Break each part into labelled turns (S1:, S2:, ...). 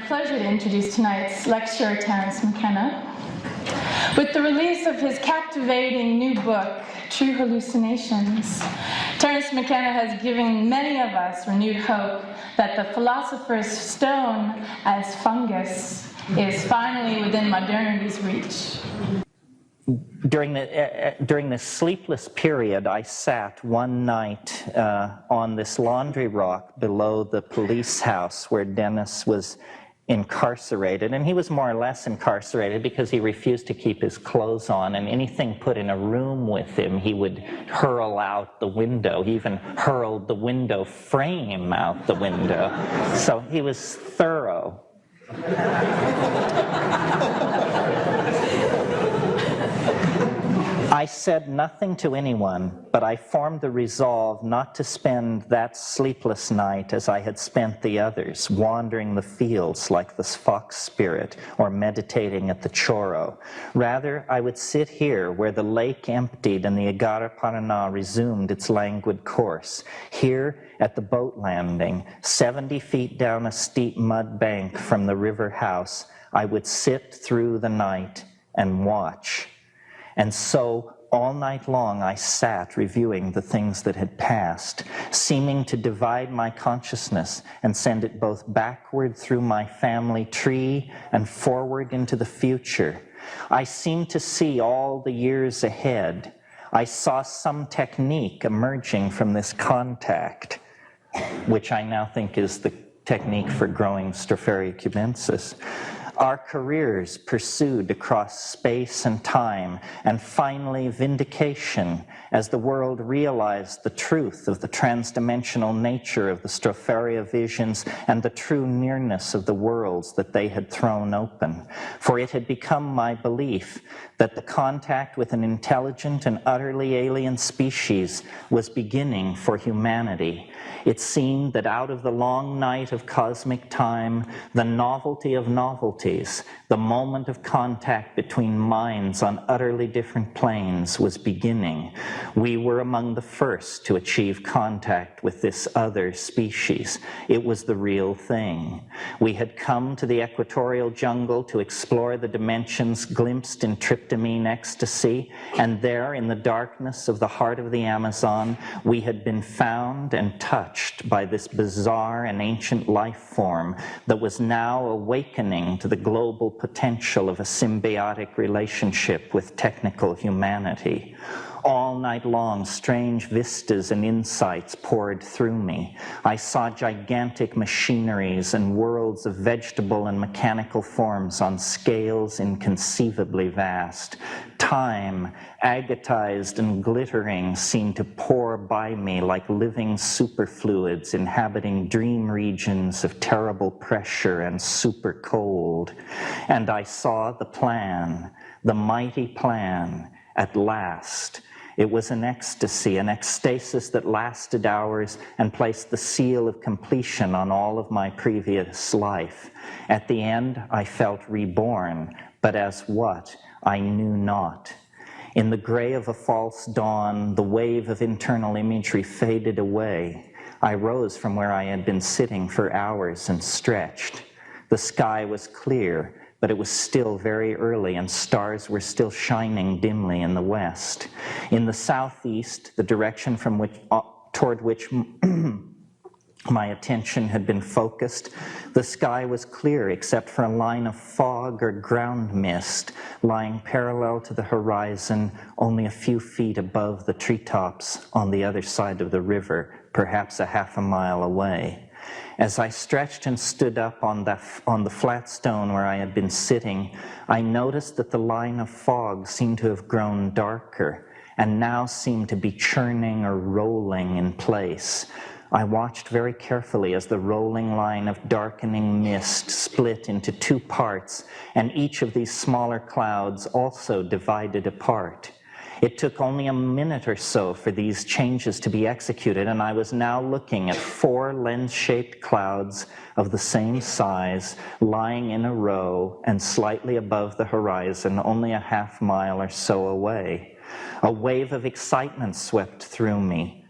S1: pleasure to introduce tonight's lecturer, Terence McKenna. With the release of his captivating new book, True Hallucinations, Terence McKenna has given many of us renewed hope that the philosopher's stone as fungus is finally within modernity's reach.
S2: During the sleepless period, I sat one night on this laundry rock below the police house where Dennis was incarcerated, and he was more or less incarcerated because he refused to keep his clothes on, and anything put in a room with him he would hurl out the window. He even hurled the window frame out the window. So he was thorough. I said nothing to anyone, but I formed the resolve not to spend that sleepless night as I had spent the others, wandering the fields like the fox spirit or meditating at the Choro. Rather, I would sit here where the lake emptied and the Agara-Paraná resumed its languid course, here at the boat landing, 70 feet down a steep mud bank from the river house. I would sit through the night and watch. And so, all night long, I sat reviewing the things that had passed, seeming to divide my consciousness and send it both backward through my family tree and forward into the future. I seemed to see all the years ahead. I saw some technique emerging from this contact, which I now think is the technique for growing Stropharia cubensis. Our careers pursued across space and time, and finally vindication as the world realized the truth of the transdimensional nature of the Stropharia visions and the true nearness of the worlds that they had thrown open. For it had become my belief that the contact with an intelligent and utterly alien species was beginning for humanity. It seemed that out of the long night of cosmic time, the novelty of novelties, the moment of contact between minds on utterly different planes was beginning. We were among the first to achieve contact with this other species. It was the real thing. We had come to the equatorial jungle to explore the dimensions glimpsed in tryptamine ecstasy, and there in the darkness of the heart of the Amazon, we had been found and touched by this bizarre and ancient life form that was now awakening to the global potential of a symbiotic relationship with technical humanity. All night long, strange vistas and insights poured through me. I saw gigantic machineries and worlds of vegetable and mechanical forms on scales inconceivably vast. Time, agatized and glittering, seemed to pour by me like living superfluids inhabiting dream regions of terrible pressure and super cold. And I saw the plan, the mighty plan, at last. It was an ecstasy, an ecstasis that lasted hours and placed the seal of completion on all of my previous life. At the end, I felt reborn, but as what? I knew not. In the gray of a false dawn, the wave of internal imagery faded away. I rose from where I had been sitting for hours and stretched. The sky was clear, but it was still very early and stars were still shining dimly in the west. In the southeast, the direction from toward which my attention had been focused, the sky was clear except for a line of fog or ground mist lying parallel to the horizon only a few feet above the treetops on the other side of the river, perhaps a half a mile away. As I stretched and stood up on the flat stone where I had been sitting, I noticed that the line of fog seemed to have grown darker and now seemed to be churning or rolling in place. I watched very carefully as the rolling line of darkening mist split into two parts, and each of these smaller clouds also divided apart. It took only a minute or so for these changes to be executed, and I was now looking at 4 lens-shaped clouds of the same size lying in a row and slightly above the horizon, only a half mile or so away. A wave of excitement swept through me,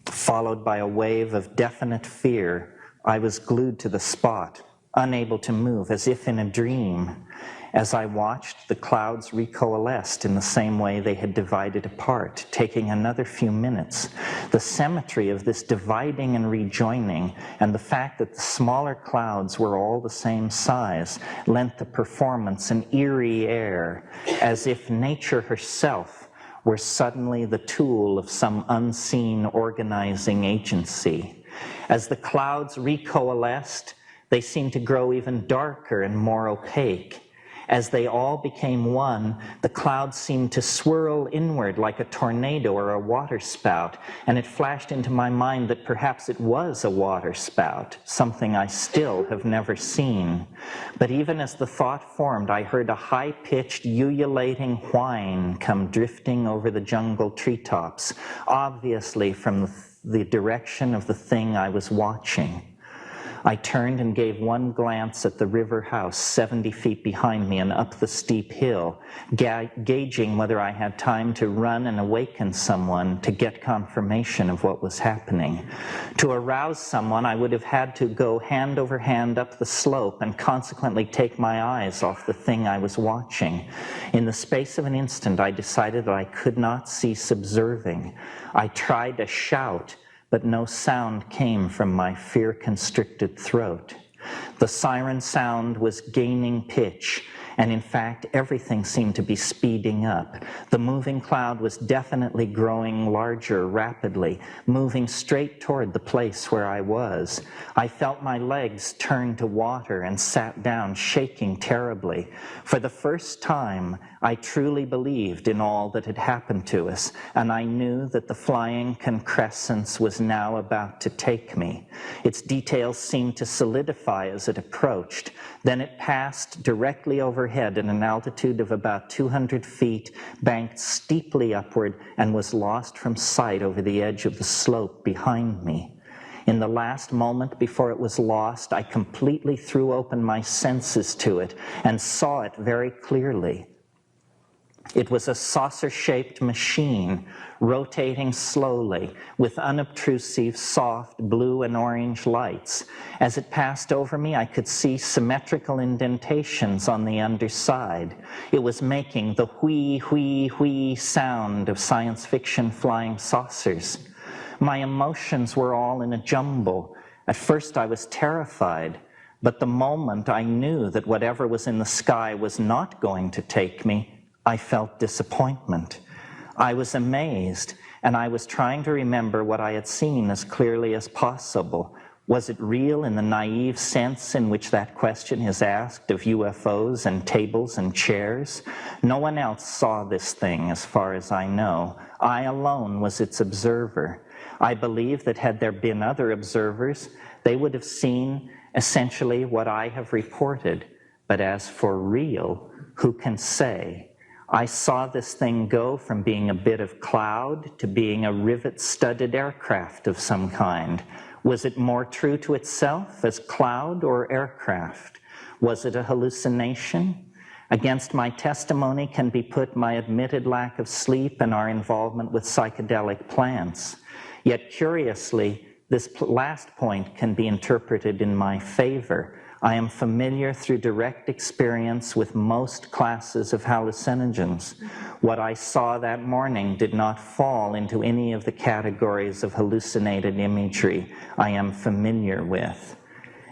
S2: followed by a wave of definite fear, I was glued to the spot, unable to move, as if in a dream. As I watched, the clouds recoalesced in the same way they had divided apart, taking another few minutes. The symmetry of this dividing and rejoining, and the fact that the smaller clouds were all the same size, lent the performance an eerie air, as if nature herself were suddenly the tool of some unseen organizing agency. As the clouds recoalesced, they seemed to grow even darker and more opaque. As they all became one, the clouds seemed to swirl inward like a tornado or a waterspout, and it flashed into my mind that perhaps it was a waterspout, something I still have never seen. But even as the thought formed, I heard a high-pitched, ululating whine come drifting over the jungle treetops, obviously from the direction of the thing I was watching. I turned and gave one glance at the river house 70 feet behind me and up the steep hill, gauging whether I had time to run and awaken someone to get confirmation of what was happening. To arouse someone, I would have had to go hand over hand up the slope and consequently take my eyes off the thing I was watching. In the space of an instant, I decided that I could not cease observing. I tried to shout, but no sound came from my fear-constricted throat. The siren sound was gaining pitch, and in fact, everything seemed to be speeding up. The moving cloud was definitely growing larger rapidly, moving straight toward the place where I was. I felt my legs turn to water and sat down, shaking terribly. For the first time, I truly believed in all that had happened to us, and I knew that the flying concrescence was now about to take me. Its details seemed to solidify as it approached. Then it passed directly overhead at an altitude of about 200 feet, banked steeply upward, and was lost from sight over the edge of the slope behind me. In the last moment before it was lost, I completely threw open my senses to it and saw it very clearly. It was a saucer-shaped machine, rotating slowly, with unobtrusive, soft blue and orange lights. As it passed over me, I could see symmetrical indentations on the underside. It was making the whee, whee, whee sound of science fiction flying saucers. My emotions were all in a jumble. At first I was terrified, but the moment I knew that whatever was in the sky was not going to take me, I felt disappointment. I was amazed, and I was trying to remember what I had seen as clearly as possible. Was it real in the naive sense in which that question is asked of UFOs and tables and chairs? No one else saw this thing, as far as I know. I alone was its observer. I believe that had there been other observers, they would have seen essentially what I have reported. But as for real, who can say? I saw this thing go from being a bit of cloud to being a rivet-studded aircraft of some kind. Was it more true to itself as cloud or aircraft? Was it a hallucination? Against my testimony can be put my admitted lack of sleep and our involvement with psychedelic plants. Yet curiously, this last point can be interpreted in my favor. I am familiar through direct experience with most classes of hallucinogens. What I saw that morning did not fall into any of the categories of hallucinated imagery I am familiar with.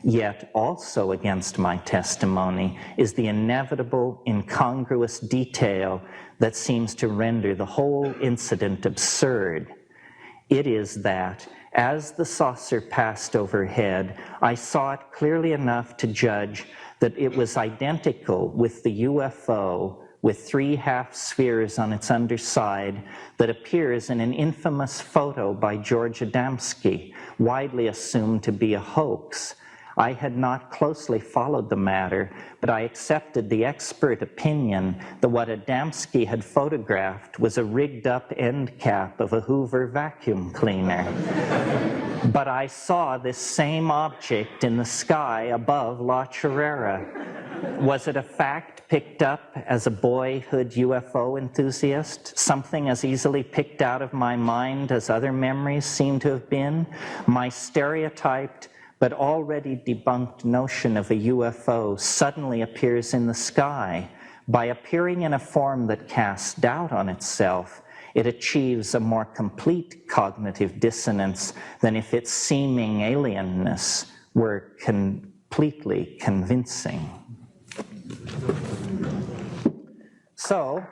S2: Yet also against my testimony is the inevitable, incongruous detail that seems to render the whole incident absurd. It is that as the saucer passed overhead, I saw it clearly enough to judge that it was identical with the UFO with 3 half-spheres on its underside that appears in an infamous photo by George Adamski, widely assumed to be a hoax. I had not closely followed the matter, but I accepted the expert opinion that what Adamski had photographed was a rigged-up end cap of a Hoover vacuum cleaner. But I saw this same object in the sky above La Chorrera. Was it a fact picked up as a boyhood UFO enthusiast, something as easily picked out of my mind as other memories seem to have been? My stereotyped, but already debunked notion of a UFO suddenly appears in the sky. By appearing in a form that casts doubt on itself, it achieves a more complete cognitive dissonance than if its seeming alienness were completely convincing. So,